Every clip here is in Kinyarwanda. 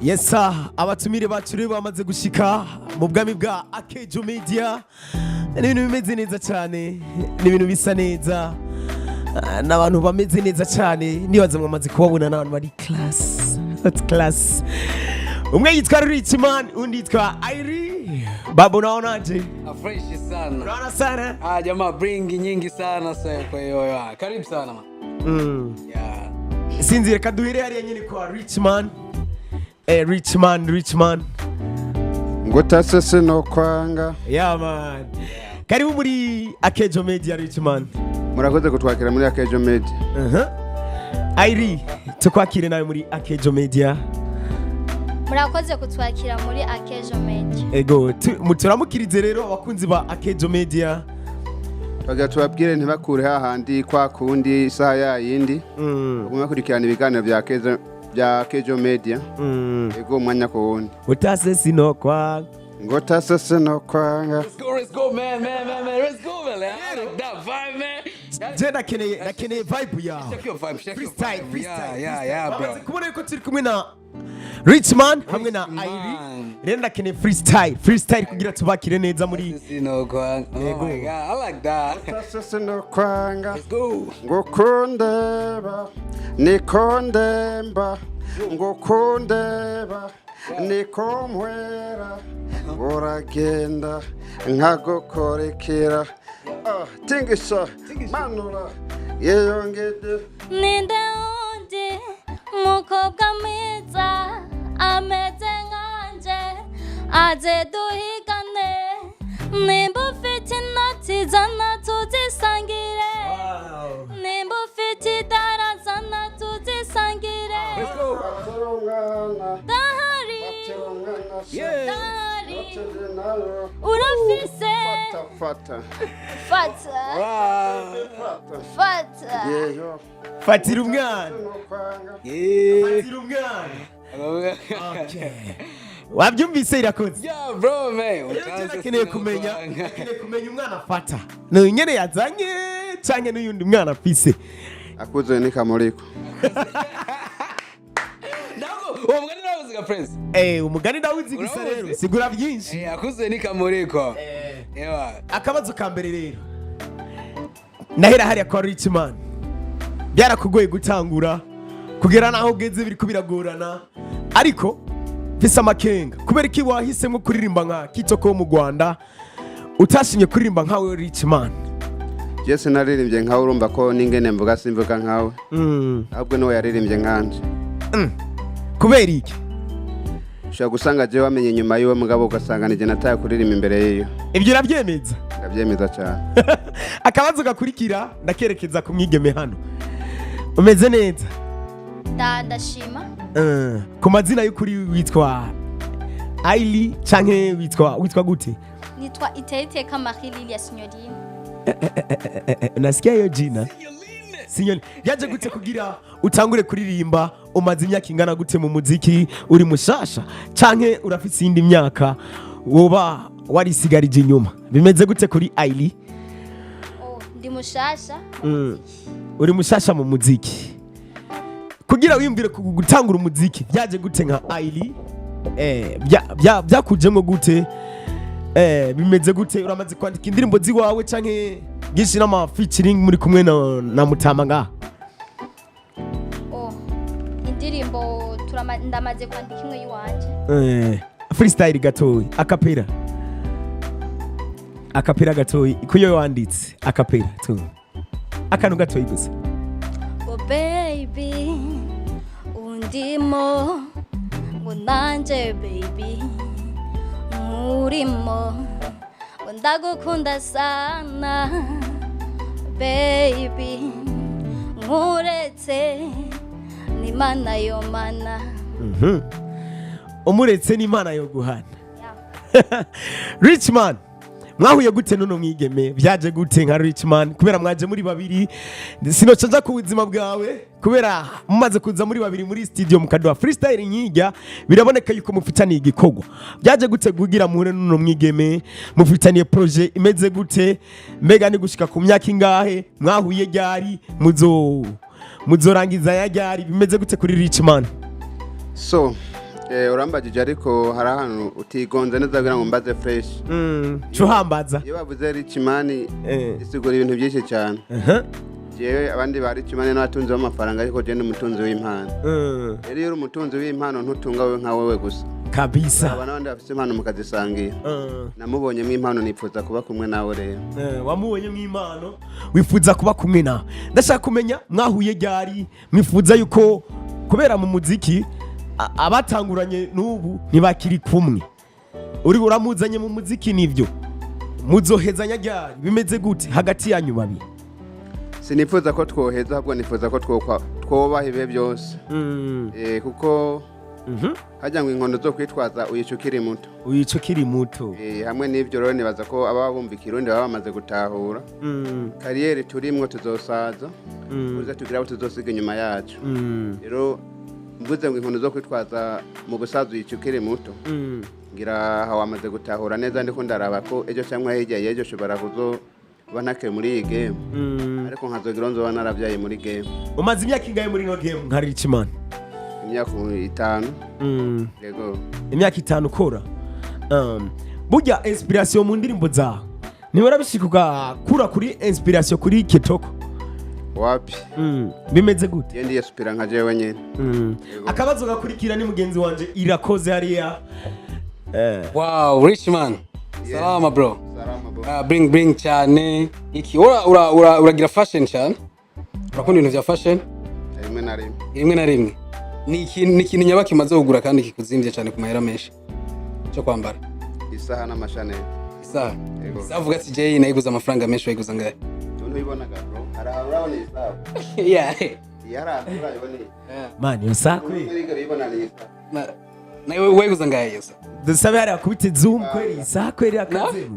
Yes sir, abatumire bacu rero bamaze gushika mu bwami bwa AkezaBurundi. Ni ibintu bimeze neza cyane, ni ibintu bisa neza, n'abantu bameze neza cyane. Nibaza mwamaze kubabona n'abantu bari class. Umwe yitwa Richman, undi yitwa Ibiri. Babu naonaje? Fresh sana. Unaona sana? Jamaa bring nyingi sana sasa kwa hiyo. Karibu sana man. Yeah. Sinzi reka duhere hariya nyine kwa Richman. Richman. Ngota sese no kwanga. Yeah man. Karibu muri AkezaBurundi Richman. Murakoze kutwakira muri AkezaBurundi. Ibiri, tukwakire nawe muri AkezaBurundi. Murakoze kutwakira muri AkezaBurundi. Ego, muturamukirize rero abakunzi ba AkezaBurundi. Baga tubabwire ntibakure hahandi kwa kundi isaha yayindi. Mukurikirana ibiganiro bya AkezaBurundi. Ego mwanya ko wundi. Utasese no kwanga. Ngota sese no kwanga. Let's go man. Let's go man. I like that vibe man. Je nakene vibe ya. Check your vibe. Freestyle. Yeah, bro. Kubona yuko turi kumwe na Richman hamwe na Ibiri. Rero nakene freestyle kugira tubakire neza muri no kwanga. Oh my god, I like that. Ngota sese no kwanga. Let's go. Ngokondeba nikondemba ngokondeba nikomwera uragenda nkagukorekera tingisha manura yeyongede Ninde undi mukobwa mwiza ameze nkanje aze duhigane nimba ufite inoti zana tuzisangire nimba ufite idara zana tuzisangire dahari urafise fata fatira umwana. Okay. Wabyumvise irakoze. Yeah, bro man. Nakeneye kumenya umwana afata. No nyene yazanye canke n'uyundi mwana afise. akuze ni kamuriko. Umugani nawuziga friends. Umugani ndawuzi gusa rero sigura byinshi. Akuze ni kamuriko. Ewa. Akabazo ka mbere rero. Nahera hariya kwa Richman. Byarakugoye gutangura kugera naho ugeze biri kubiragorana. Ariko fisa makenga kubera iki wahisemo kuririmba nka kitoko mu Rwanda utashinye kuririmba nkawe Richman. Jese naririmbye nkawe urumva ko ningene mvuga simvuga nkawe. Ahubwo no yaririmbye nkanje. Kubera iki? Ushaka gusanga je wamenye nyuma yiwe mugabo ugasanga nije nataye kuririmba imbere yiyo. Ibyo urabyemeza? Ndabyemeza cyane. Akabazo gakurikira ndakerekeza ku mwigeme hano. Umeze neza? Ndashima. Ku mazina y'ukuri witwa Aili canke witwa gute? Nitwa Iteka Marie ya Signorine. Nasikia hiyo jina? Signorine. Yaje gute kugira utangure kuririmba umaze imyaka ingana gute mu muziki uri mushasha canke urafise indi myaka woba warisigarije inyuma? Bimeze gute kuri Aili? Ndi mushasha. Uri mushasha mu muziki. Kugira wiyumvire gutangura umuziki byaje gute nka Aili? Byakujemo gute? Bimeze gute? Uramaze kwandika indirimbo ziwawe canke gishi n'ama featuring muri kumwe na Mutama nga? Indirimbo ndamaze kwandika imwe yiwanje. Freestyle gatoyi, akapera gatoyi kuyo wanditse akapera tu. Akantu gatoyi gusa. Oh baby undimo unanje baby urimo ndagukunda sana baby nkuretse ni mana yo mana. Umuretse ni mana yo guhana. Richman mwahuye gute nono mwigeme byaje gute nka Richman kubera mwaje muri babiri sinocaza ku buzima bwawe kubera mumaze kuza muri babiri muri studio mukaduha freestyle nyijya biraboneka yuko mufitaniye igikogwa byaje gute kugira muhure nono mwigeme mufitaniye projet imeze gute mbega ni gushika ku myaka ingahe mwahuye ryari muzorangiza ya ryari bimeze gute kuri Richman? So urambagije ariko hari ahantu utigonze neza kugira ngo mbaze fresh. Cuhambaza. Iyo bavuze Richimani isigura ibintu byinshi cyane. Jewe abandi bari Richimani n'abatunzi b'amafaranga ariko je n'umutunzi w'impano. Rero iyo umutunzi w'impano ntutunga wewe nka wewe gusa. Kabisa. Abana bandi bafite impano mukazisangira. Namubonye mu impano nifuza kuba kumwe nawe rero. Wamubonye mu impano wifuza kuba kumwe nawe. Ndashaka kumenya mwahuye ryari mwifuza yuko kubera mu muziki abatanguranye n'ubu ntibakiri kumwe. Uri uramuzanye mu muziki nivyo. Muzohezanya ryari bimeze gute hagati yanyu babiri? Sinifuza ko twoheza ahubwo nifuza ko twobaha ibihe byose. Kuko hajya ngo inkondo zo kwitwaza uyicukiri muto. Uyicukiri muto. Hamwe n'ivyo rero nibaza ko aba bumva ikirundi baba bamaze gutahura. Kariyeri turimwo tuzosaza. Uza tugira abo tuzosiga inyuma yacu. Rero mvuze ngo inkondo zo kwitwaza mu busaza uyicukiri muto. Ngira hawa amaze gutahura neza ndiko ndaraba ko ejo cyangwa hirya yejo shobora kuzo banake muri iyi game. Ariko nkazogira nzo banarabyaye muri game. Umaze imyaka ingahe muri no game nka Richimani? Imyaka 5. Yego. Imyaka 5 ukora. Burya inspiration mu ndirimbo zawe. Nibora bishikuka kura kuri inspiration kuri Kitoko. Wapi? Bimeze gute? Yendi yasupira nka jewe nyene. Akabazo gakurikira ni mugenzi wanje irakoze hariya. Wow, Richman. Salama bro. Salama bro. Bring cyane. Iki uragira fashion cyane? Urakunda ibintu bya fashion? Rimwe na rimwe. Ni ikintu nyabaki maze kugura kandi kikuzimbye cyane ku mahera menshi. Cyo kwambara. Isaha n'amashanete. Isaha. Savuga ati Jay nayiguza amafaranga menshi wayiguza ngahe? Tuntu ibonaga bro. Urabona isaha. Yeah. Yarandura ibone. Man, yo sakwe. Nawe wayiguza ngahe yesa? Dusabe hari akubite zoom kweli sakwe iri akaze.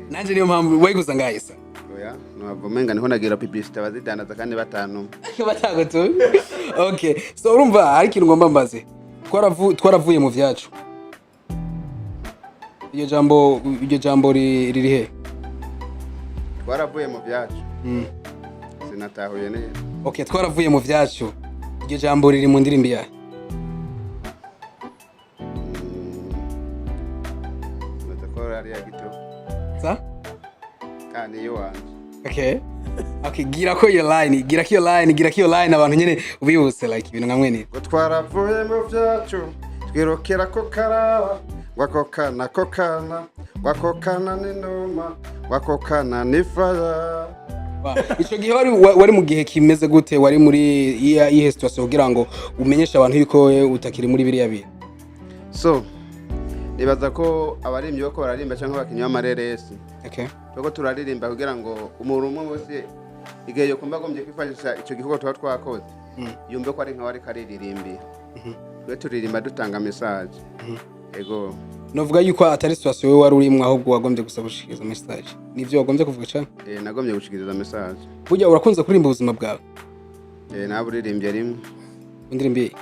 Nanje niyo mpamvu wayiguza ngahe yesa? Oya, nuvumenga niho nagira publicity bazidandaza kandi batanu. Batagoto. Okay. So urumva hari ikintu ngomba mbaze. Twaravuye mu vyacu. Iyo jambo riri he? Twaravuye mu vyacu. Sinatahuye neza. Okay, twaravuye mu vyacu. Iyo jambo riri mu ndirimbo ya. Natakora ari agito. Sa? Kandi yo wanje. Okay. Okay, gira ko iyo line abantu nyene ubibuse like ibintu nkamwe ni. Twaravuye mu vyacu. Twirokera ko karaba. Wakokana n'inuma. Wakokana n'ifaya. Ico gihe wari mu gihe kimeze gute wari muri iyi situation kugira ngo umenyeshe abantu yuko utakiri muri biriya bintu? So nibaza ko abarimbyi bako bararimba cyangwa bakinywa amareresi. Okay. Twego turaririmba kugira ngo umuntu umwe wese igihe yo kumba gombye kwifashisha ico gikorwa twakoze. Yumve ko ari nka wari kariririmbi. Twe turirimba dutanga message. Ego. Novuga yuko atari situation wewe wari urimwe ahubwo wagombye gusa gushikiriza message. Nivyo wagombye kuvuga cyane? Nagombye gushikiriza message. Burya urakunze kurimba ubuzima bwawe? Naburirimbye rimwe. Indirimbi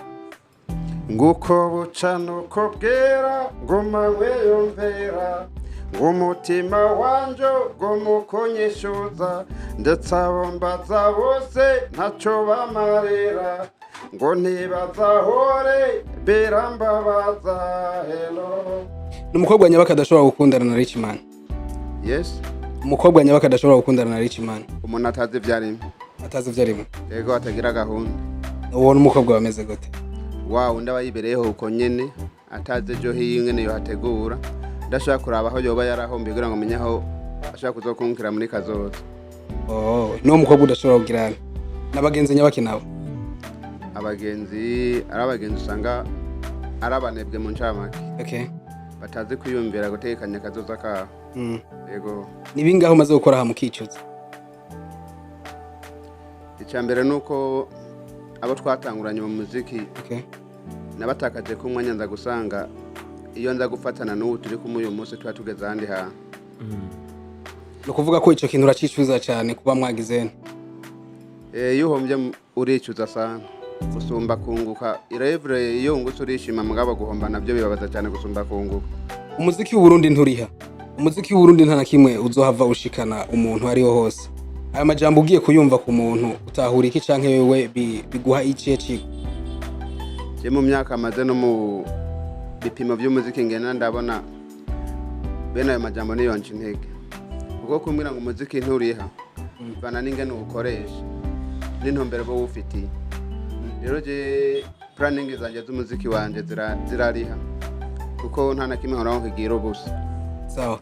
nguko bucano ko bwera ngoma weyumvera ngumutima wanje ngumukonyeshuza ndetse abombaza bose ntaco bamarera ngo ntibazahore berambabaza hello. Numukobwa nyabaka adashobora gukundana na Richman? Yes. Umukobwa nyabaka adashobora gukundana na Richman? Umuntu atazi vyarimo. Atazi vyarimo? Yego atagira gahunda. Uwo numukobwa wameze gute? Wow, ndabayibereyeho uko nyene ataze jo hiyingene yo hategura ndashaka kuraba aho yoba yarahombe kugira ngo menye aho ashaka kuzokunkira muri kazoza. No mukobwa udashobora kugirana nabagenzi nyabaki nawe? Abagenzi usanga arabanebwe mu ncamake. Okay. Batazi kwiyumvira gutekanya kazoza ka. Yego. Nibingaho maze gukora ha mukicuza? Icyambere nuko abo twatanguranye mu muziki. Okay. Nabatakaje ku mwanya nza gusanga iyo nza gufatana n'ubu turi kumwe uyu munsi twa tugeze handi ha. No kuvuga ko ico kintu uracicuza cyane kuba mwagizene? Yuhombye uricuza sana gusumba kunguka irevre iyo ngutse urishima mugabo guhomba nabyo bibabaza cyane gusumba kunguka. Umuziki w'u Burundi nturiha. Umuziki w'u Burundi nta nakimwe uzohava ushikana umuntu ariho hose. Aya majambo ugiye kuyumva ku muntu utahura iki canke wewe biguha ikiye ciko? je mu myaka maze no mu bipimo by'umuziki ngena ndabona bene ayo majambo niyo nje intege ubwo kumbwira ngo umuziki nturiha bana n'ingene ukoresha n'intumbero bo ufitiye rero je planning zanje z'umuziki wanje zirariha kuko nta na kimwe horaho kigira ubusa sawa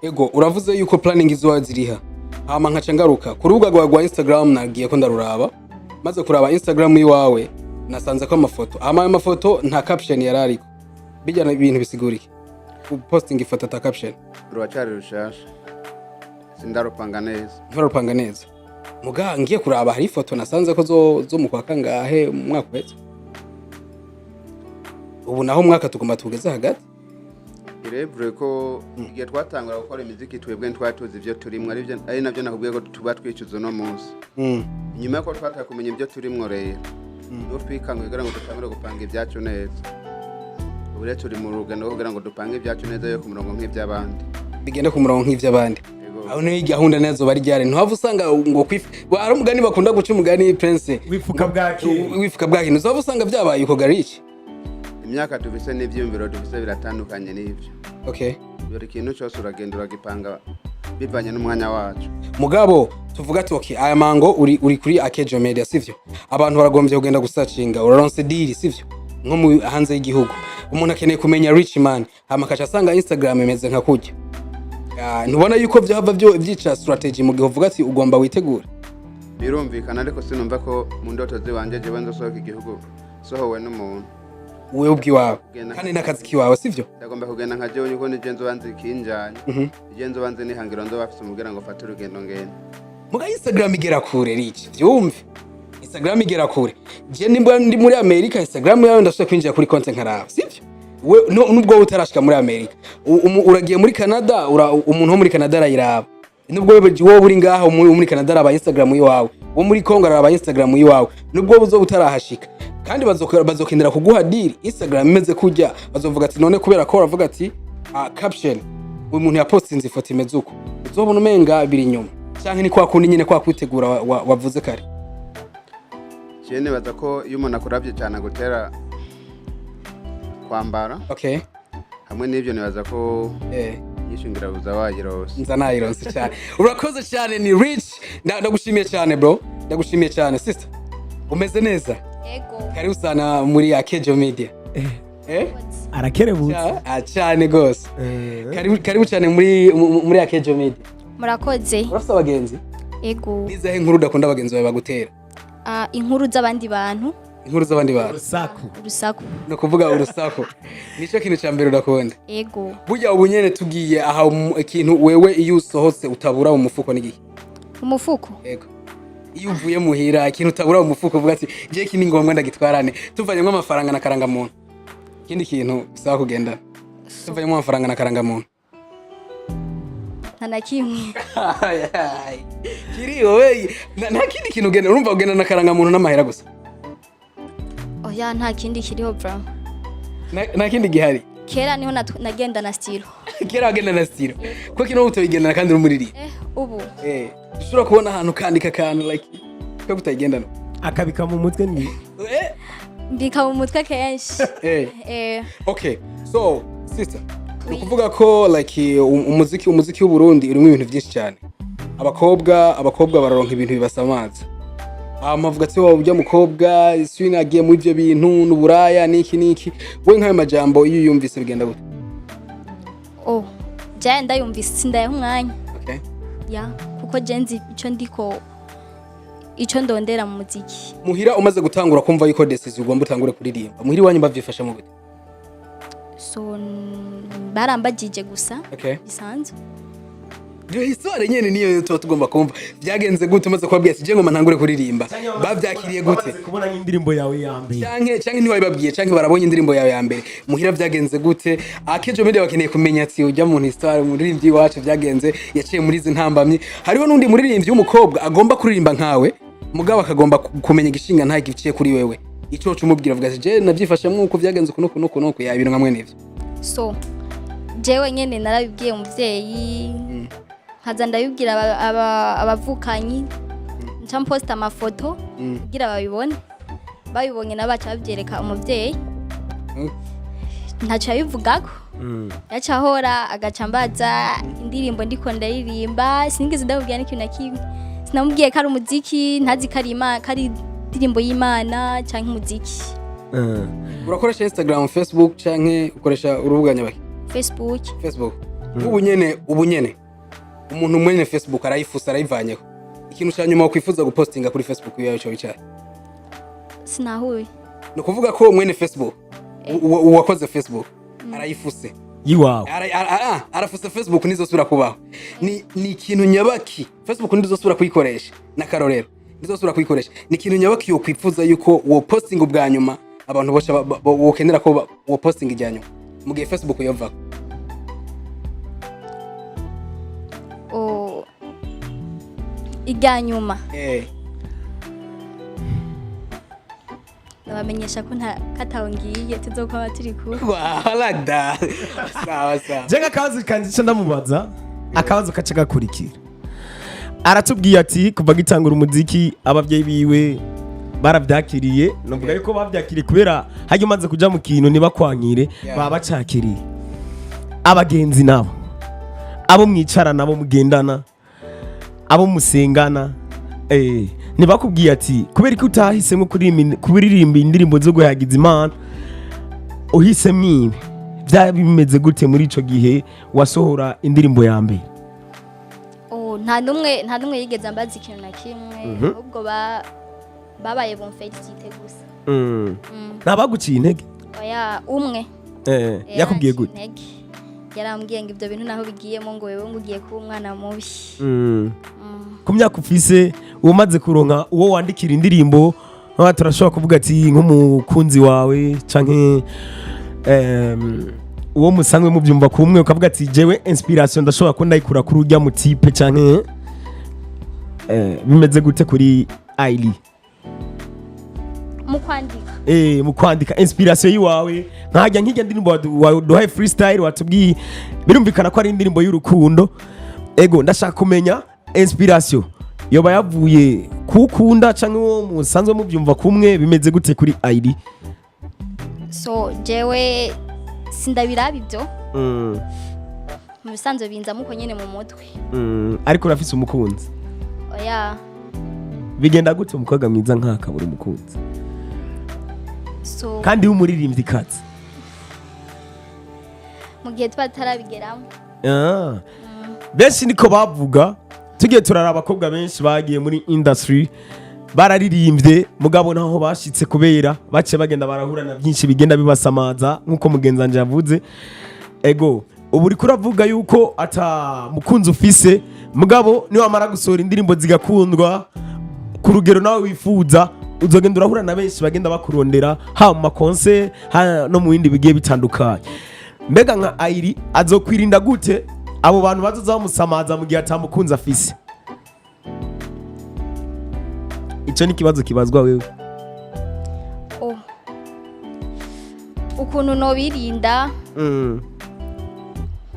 ego uravuze yuko planning izo ziriha hama nkaca ngaruka ku rubuga rwa Instagram nagiye ko ndaruraba maze kuraba Instagram yiwawe nasanze ko amafoto amafoto nta caption yari ariko bijyana ibintu bisiguriye posting ifoto ta caption ruwacari rushasha sindarupanga neza muga ngiye kuraba hari ifoto nasanze ko zo mu kwa kangahe umwaka wese ubu naho mwaka tugomba tugeze hagati irebure ko igihe twatangura gukora imiziki twebwe ntwatuzi ibyo turimwo ari nabyo nakubwiye ko tuba twicuza no munsi nyuma y'uko twataka kumenya ibyo turimwo rero no twikanguye kugira ngo dutangure gupanga ibyacu neza ubu rero turi mu rugendo kugira ngo dupange ibyacu neza yo ku murongo nk'iby'abandi bigende ku murongo nk'iby'abandi aho niyo gahunda nazo bari ryari ntuhava usanga ngo hari umugani bakunda guca umugani prince wifuka bwaki ntuzava usanga byabaye uko gariki imyaka tubise n'ivyumviro tubise biratandukanye n'ivyo okay buri kintu cyose uragenda uragipanga bivanye n'umwanya wacu mugabo tuvuga ati okay aya mango uri kuri AkezaBurundi sivyo abantu baragombye kugenda gusacinga uraronse deal sivyo nko mu hanze y'igihugu umuntu akeneye kumenya rich man amakacha asanga Instagram imeze nka kujya ntubona yuko byava byica strategy mu gihe uvuga ati ugomba witegura birumvikana ariko sinumva ko mu ndoto ziwanje je banzo sohoka igihugu sohowe n'umuntu wewe ubwiwawe kandi n'akazi kiwawe sivyo ndagomba kugenda nka jewe yuko nijenzo banze ikinjanye ijenzo banze nihangiro ndo bafise umugira ngo fate urugendo ngende muga Instagram igera kure rich byumve Instagram igera kure je ndi muri America Instagram yawe ndashaka kwinjira kuri content nkaraba sivyo nubwo utarashika muri America uragiye muri Canada umuntu wo muri Canada arayiraba nubwo wowe uri ngaho muri Canada araba Instagram yiwawe wo muri Congo araba Instagram yiwawe nubwo buzo utarahashika kandi bazokendera kuguha deal Instagram imeze kujya bazovuga ati none kubera ko uravuga ati caption uyu muntu yapostinze ifoto imeze uko uzobona umenga biri nyuma cyangwa ni kwa kundi nyine kwa kwitegura wavuze kare cyene baza ko iyo umuntu akuravye cyane gutera kwambara okay hamwe n'ibyo nibaza ko yishingira buza wayirose nza nayironse cyane urakoze cyane ni rich ndagushimiye cyane bro ndagushimiye cyane sister umeze neza Ego. Karibu sana muri AkezaBurundi. Arakerebutse. Cyane gose. Karibu cyane muri AkezaBurundi. Murakoze. Urafite abagenzi? Ego. Nizahe inkuru udakunda abagenzi bawe bagutera? Inkuru z'abandi bantu. Inkuru z'abandi bantu. Urusaku. No kuvuga urusaku. Nico kintu cyambere udakunda. Ego. Burya ubu nyene tugiye aha ikintu wewe iyo usohotse utabura mu mufuko n'igihe. Umufuko? Ego. Iyo uvuye muhira ikintu utabura mu mufuko uvuga ati je kini ngombwa ndagitwarane tuvanyemo amafaranga na karanga muntu ikindi kintu bisaba kugenda tuvanyemo amafaranga na karanga muntu nta kimwe kiri wowe nta kindi kintu ugenda urumva ugenda na karanga muntu n'amahera gusa oya nta kindi kiriho bro nta kindi gihari kera niho nagenda na stilo kera wagenda na stilo ko kino utoyigendana kandi urumuriri ubu ushobora kubona ahantu kandika kantu like ko utayigendana akabika mu mutwe ndi mbika mu mutwe kenshi okay so sister ukuvuga ko like umuziki w'u Burundi urimo ibintu byinshi cyane abakobwa bararonka ibintu bibasamaza amavuga ati wowe ujya mukobwa swing agiye mu ivyo bintu n'uburaya niki we nkayo majambo iyo yumvise bigenda gute jenda yumvise sindaye umwanya okay ya kuko jenzi ico ndondera mu muziki muhira umaze gutangura kumva yuko decision ugomba utangure kuririmba muhira wanyu bavyifasha mu gute so barambagije gusa bisanzwe Iyo histoire nyene niyo tugomba kumva byagenze gute umaze kubabwiye ati je ngoma ntangure kuririmba bavyakiriye gute kubona indirimbo yawe ya mbere canke ntiwabibabwiye canke barabonye indirimbo yawe ya mbere muhira byagenze gute AkezaBurundi bakeneye kumenya ati ujya mu histoire muririmbyi wacu byagenze yaciye muri izi ntambamye hariho nundi muririmbyi w'umukobwa agomba kuririmba nkawe mugabo akagomba kumenya igishinga nta giciye kuri wewe ico cumubwira avuga ati je navyifashe mwuko byagenze kuno ya ibintu nkamwe nivyo so jewe nyene narabibwiye umuvyeyi haza ndabibwira abavukanyi nca mposta amafoto kugira babibone babibonye nabaca babyereka umuvyeyi ntacyo yabivugako yaca ahora agaca mbaza indirimbo ndiko ndaririmba sinigeze ndamubwira n'ikintu na kimwe sinamubwiye ko ari umuziki ntazi ko ari indirimbo y'Imana canke umuziki. Urakoresha Instagram, Facebook canke ukoresha urubuga nyabaki? Facebook. Ubu nyene umuntu mwene Facebook arayifusa arayivanyeho. Ikintu cyanyuma ukwifuza gupostinga kuri Facebook yawe cyo bicara. Sinahuye. No kuvuga ko mwene Facebook uwakoze Facebook arayifuse. Yiwawe. Arafuse Facebook nizosubira kubaho. Ni ikintu nyabaki. Facebook ndizosubira kuyikoresha na karorero. Ndizosubira kuyikoresha. Ni ikintu nyabaki yo kwifuza yuko wo posting ubwa nyuma abantu bose wokenera ko wo posting ijyanyuma. Mugihe Facebook yova. Ijyanyuma. Nabamenyesha ko katawongiye tuzokaba turi ku. Walada. Sawa. Jenga kazi kanzi ndamubaza akabazo kaca gakurikira. Aratubwiye ati kuva gitangura umuziki abavyeyi biwe baravyakiriye novuga yuko bavyakiriye kubera hajye umaze kuja mu kintu nibakwanyire baba bacakiriye. Abagenzi nabo abo mwicara nabo mugendana abo musengana ntibakubwiye ati kubera ko utahisemo kuririmba indirimbo zo guhagiza Imana uhisemo ibi byaba bimeze gute muri ico gihe wasohora indirimbo ya mbere? Nta numwe yigeze ambaza ikintu na kimwe ahubwo babaye bumfelicite gusa. Ntabaguciye intege? Oya umwe yakubwiye gute? Yarambwiye ngo ibyo bintu naho bigiyemo ngo wewe ngugiye kuba umwana mubi. Ku myaka ufise umaze kuronka uwo wandikira indirimbo turashobora kuvuga ati nk'umukunzi wawe canke uwo musanzwe mubyumva kumwe ukavuga ati jewe inspiration ndashobora ko ndayikura kuri urya mutipe canke bimeze gute kuri Aili mu kwandika inspiration yiwawe nkajya nkijya ndirimbo waduhaye freestyle watubwiye birumvikana ko ari indirimbo y'urukundo ndashaka kumenya inspiration yoba yavuye kukunda canke uwo musanzwe mubyumva kumwe bimeze gute kuri Aili? So jewe sindabiraba ibyo mu bisanzwe binza muko nyene mu mutwe ariko urafise umukunzi? Oya. Bigenda gute umukobwa mwiza nk'akabura umukunzi kandi umuririmbyi kazi mu gihe twatarabigeramo? Benshi niko bavuga tugiye turara abakobwa benshi bagiye muri industry bararirimbye mugabo naho bashitse kubera bace bagenda barahura na byinshi bigenda bibasamaza nkuko mugenzanje yavuze. Ubu uri kuravuga yuko ata mukunzi ufise mugabo ni wamara gusohora indirimbo zigakundwa ku rugero nawe wifuza uzogenda urahura na benshi bagenda bakurondera ha mu makonse no mu bindi bigiye bitandukanye. Mbega nka Aili azokwirinda gute abo bantu bazoza bamusamaza mu gihe atamukunzi afise? Ico ni kibazo kibazwa wewe. Ukuntu no birinda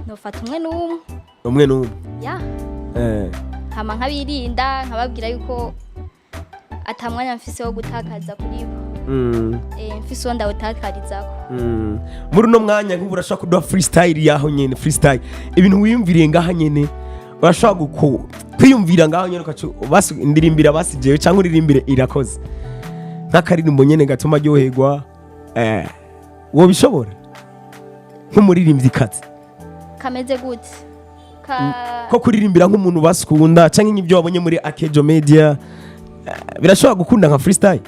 nofata umwe n'umwe ya hama nkabirinda nkababwira yuko atamwanya mfise wo gutakaza kuri bo mfise wonda utakarizako muri no mwanya nk'ubu urashaka kuduha freestyle yaho nyene freestyle ibintu wiyumviriye ngaha nyene urashaka kwiyumvira ngaho nyene ukacu indirimbira basijewe cyangwa uririmbire irakoze nk'akaririmbo nyene gatuma ryoherwa wo bishobora nk'umuririmbyi kazi kameze gute ko kuririmbira nk'umuntu baskunda cyangwa nk'ibyo wabonye muri AkezaBurundi birashobora gukunda nka freestyle?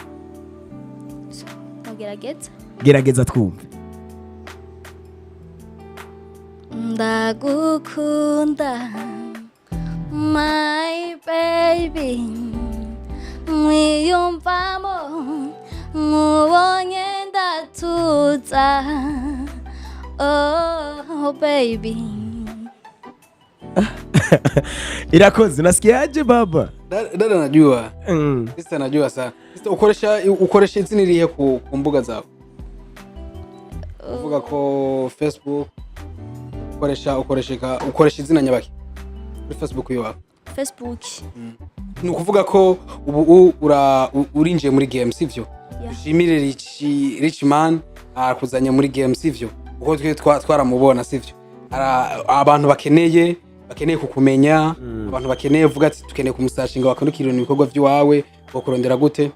Gerageza twumve. Ndagukunda my baby mwiyumvamo mubonye ndatuza oh baby. Irakoze nasikiaje baba? Dada najua. Sister najua sana. Sister ukoresha izina irihe ku mbuga zawe? Uvuga ko Facebook ukoresha izina nyabaki? Kuri Facebook yawe? Facebook. ni ukuvuga ko ubu urinjiye muri game sivyo ushimire rich man akuzanya muri game sivyo uko twe twaramubona sivyo abantu bakeneye kukumenya abantu bakeneye vuga ati tukeneye kumusashinga bakandukira ibikorwa by'iwawe bakurondera gute